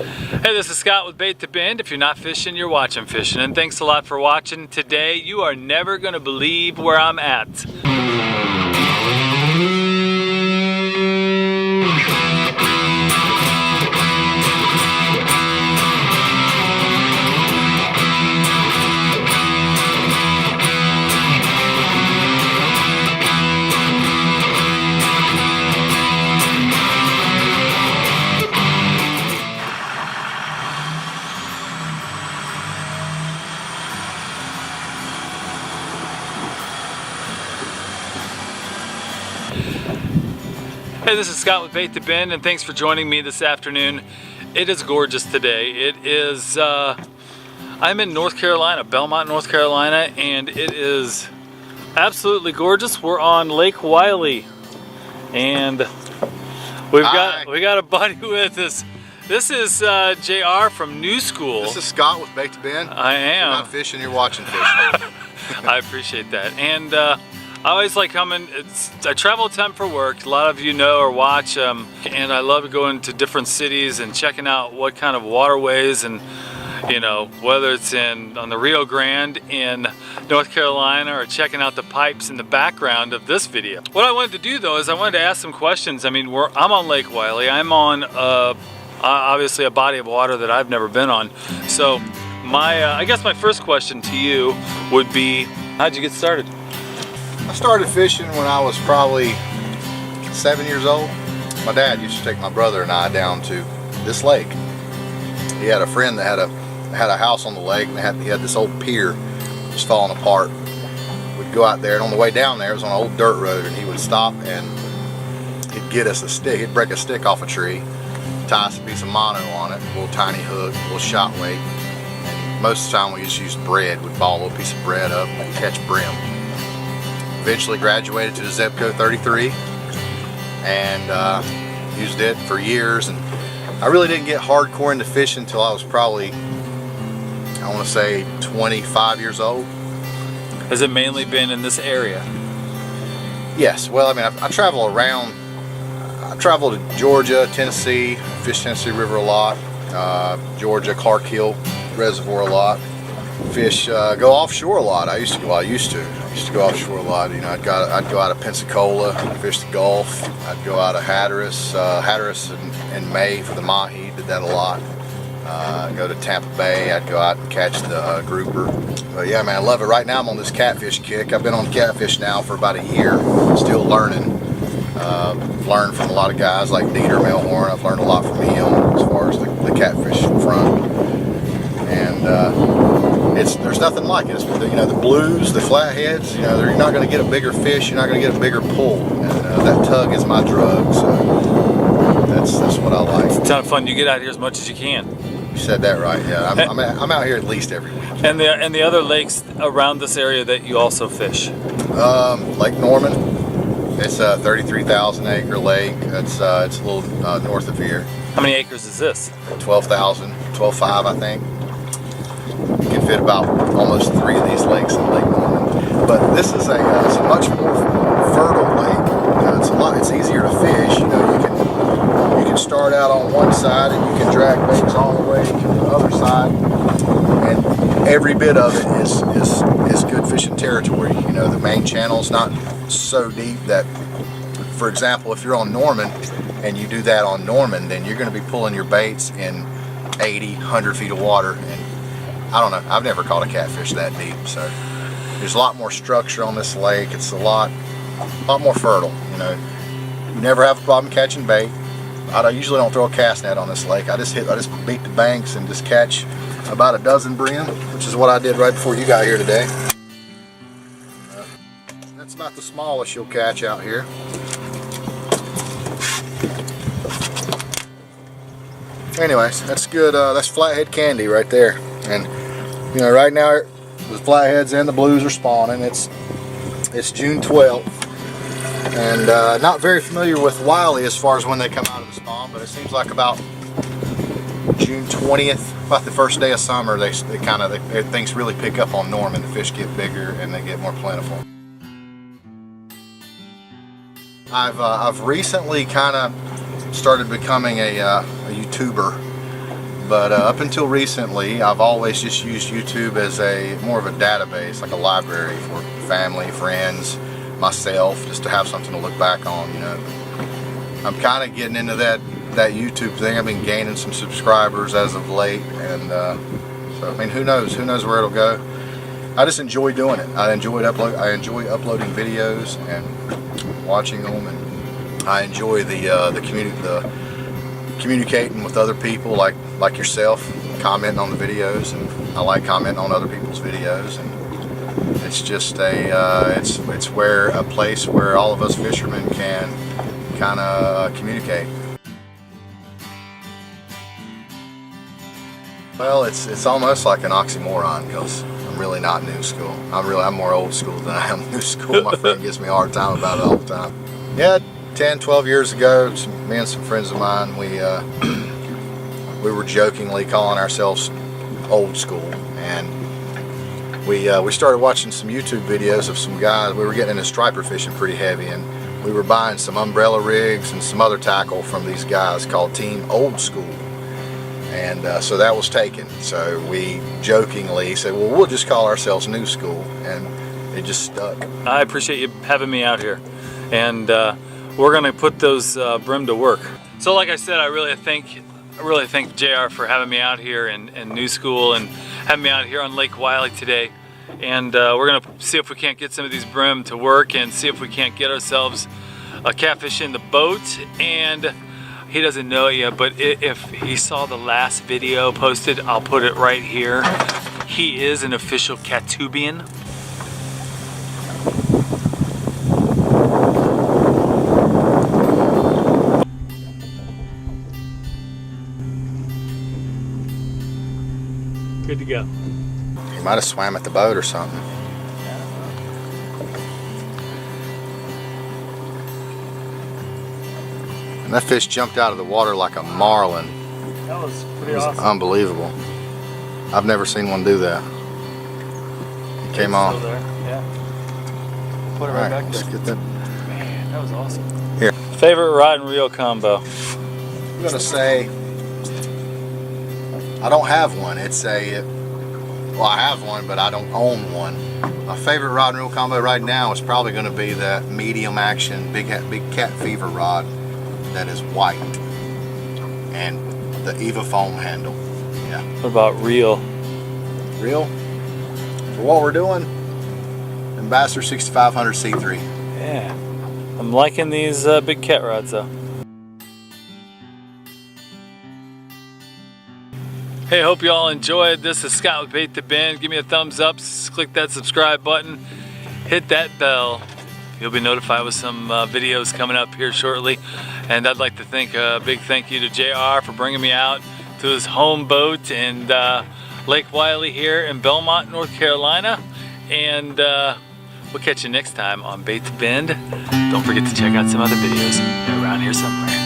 Hey, this is Scott with Bait to Bend. If you're not fishing, you're watching fishing. And thanks a lot for watching. Today, you are never going to believe where I'm at. Hey, this is Scott with Bait to Bend, and thanks for joining me this afternoon. It is gorgeous today. It is, I'm in North Carolina, Belmont, North Carolina, and it is absolutely gorgeous. We're on Lake Wylie, and we got a buddy with us. This is JR from Nuskool. This is Scott with Bait to Bend. I am. You're not fishing, you're watching fishing. I appreciate that. And I always like coming. I travel a ton for work. A lot of you know or watch, and I love going to different cities and checking out what kind of waterways, and you know, whether it's on the Rio Grande in North Carolina or checking out the pipes in the background of this video. What I wanted to do though is I wanted to ask some questions. I mean, I'm on Lake Wylie. I'm on obviously a body of water that I've never been on. So I guess my first question to you would be, how'd you get started? I started fishing when I was probably 7 years old. My dad used to take my brother and I down to this lake. He had a friend that had a house on the lake, and he had this old pier just falling apart. We'd go out there, and on the way down there, it was on an old dirt road, and he would stop and he'd get us a stick. He'd break a stick off a tree, tie us a piece of mono on it, a little tiny hook, a little shot weight. And most of the time we just used bread. We'd ball a little piece of bread up and catch brim. Eventually graduated to the Zebco 33 and used it for years, and I really didn't get hardcore into fishing until I was probably, I want to say, 25 years old. Has it mainly been in this area? Yes, well, I mean, I travel around. I travel to Georgia, Tennessee, fish Tennessee River a lot, Georgia, Clark Hill Reservoir a lot. Fish, go offshore a lot. I used to go offshore a lot. You know, I'd go out of Pensacola, fish the Gulf. I'd go out of Hatteras in May for the mahi. Did that a lot. Go to Tampa Bay. I'd go out and catch the grouper. But yeah, man, I love it. Right now I'm on this catfish kick. I've been on catfish now for about a year. Still learning. Learned from a lot of guys like Dieter Melhorn. I've learned a lot from him as far as the catfish front. And there's nothing like it. It's, you know, the blues, the flatheads, you know, you're not going to get a bigger fish, you're not going to get a bigger pull, and that tug is my drug, so that's what I like. It's a ton of fun. You get out here as much as you can. You said that right, yeah. I'm out here at least every week. And the other lakes around this area that you also fish? Lake Norman. It's a 33,000 acre lake. It's a little north of here. How many acres is this? 12,000, 12.5 I think. You can fit about almost 3 of these lakes in Lake Norman. But this is it's a much more fertile lake. It's easier to fish. You know, you can start out on one side and you can drag baits all the way to the other side, and every bit of it is good fishing territory. You know, the main channel's not so deep that, for example, if you're on Norman and you do that on Norman, then you're going to be pulling your baits in 80, 100 feet of water, and I don't know, I've never caught a catfish that deep. So there's a lot more structure on this lake. It's a lot more fertile. You know, you never have a problem catching bait. I usually don't throw a cast net on this lake. I just beat the banks and just catch about a dozen brim, which is what I did right before you got here today. That's about the smallest you'll catch out here. Anyways, that's good. That's flathead candy right there. And you know, right now the flatheads and the blues are spawning. It's June 12th, and not very familiar with Wylie as far as when they come out of the spawn, but it seems like about June 20th, about the first day of summer, things really pick up on Norman. The fish get bigger and they get more plentiful. I've recently kind of started becoming a YouTuber. But up until recently, I've always just used YouTube as more of a database, like a library for family, friends, myself, just to have something to look back on, you know. I'm kind of getting into that YouTube thing. I've been gaining some subscribers as of late, and so I mean, who knows where it'll go. I just enjoy doing it. I enjoy uploading videos and watching them, and I enjoy the communicating with other people like yourself, commenting on the videos, and I like commenting on other people's videos, and it's just it's a place where all of us fishermen can kind of communicate. Well, it's almost like an oxymoron, because I'm really not new school. I'm more old school than I am new school. My friend gives me a hard time about it all the time. Yeah, 10, 12 years ago, me and some friends of mine, we were jokingly calling ourselves old school, and we started watching some YouTube videos of some guys. We were getting into striper fishing pretty heavy, and we were buying some umbrella rigs and some other tackle from these guys called Team Old School. And so that was taken. So we jokingly said, well, we'll just call ourselves New School, and it just stuck. I appreciate you having me out here, and we're gonna put those brim to work. So like I said, I really thank JR for having me out here in New School and having me out here on Lake Wylie today. And we're gonna see if we can't get some of these brim to work, and see if we can't get ourselves a catfish in the boat. And he doesn't know it yet, but if he saw the last video posted, I'll put it right here. He is an official Cattubian. Good to go. He might have swam at the boat or something. And that fish jumped out of the water like a marlin. That was pretty awesome. Unbelievable. I've never seen one do that. He came off. Still there. Yeah. Put it right back let's there. get that. Man, that was awesome. Here. Favorite rod and reel combo? I'm gonna say I don't have one. Well, I have one, but I don't own one. My favorite rod and reel combo right now is probably going to be that medium action big cat fever rod that is white, and the Eva foam handle. Yeah. What about reel? Reel? For what we're doing, Ambassador 6500 C3. Yeah. I'm liking these big cat rods though. Hey, hope you all enjoyed. This is Scott with Bait to Bend. Give me a thumbs up, click that subscribe button, hit that bell. You'll be notified with some videos coming up here shortly. And I'd like to thank a big thank you to JR for bringing me out to his home boat in Lake Wylie here in Belmont, North Carolina. And we'll catch you next time on Bait to Bend. Don't forget to check out some other videos around here somewhere.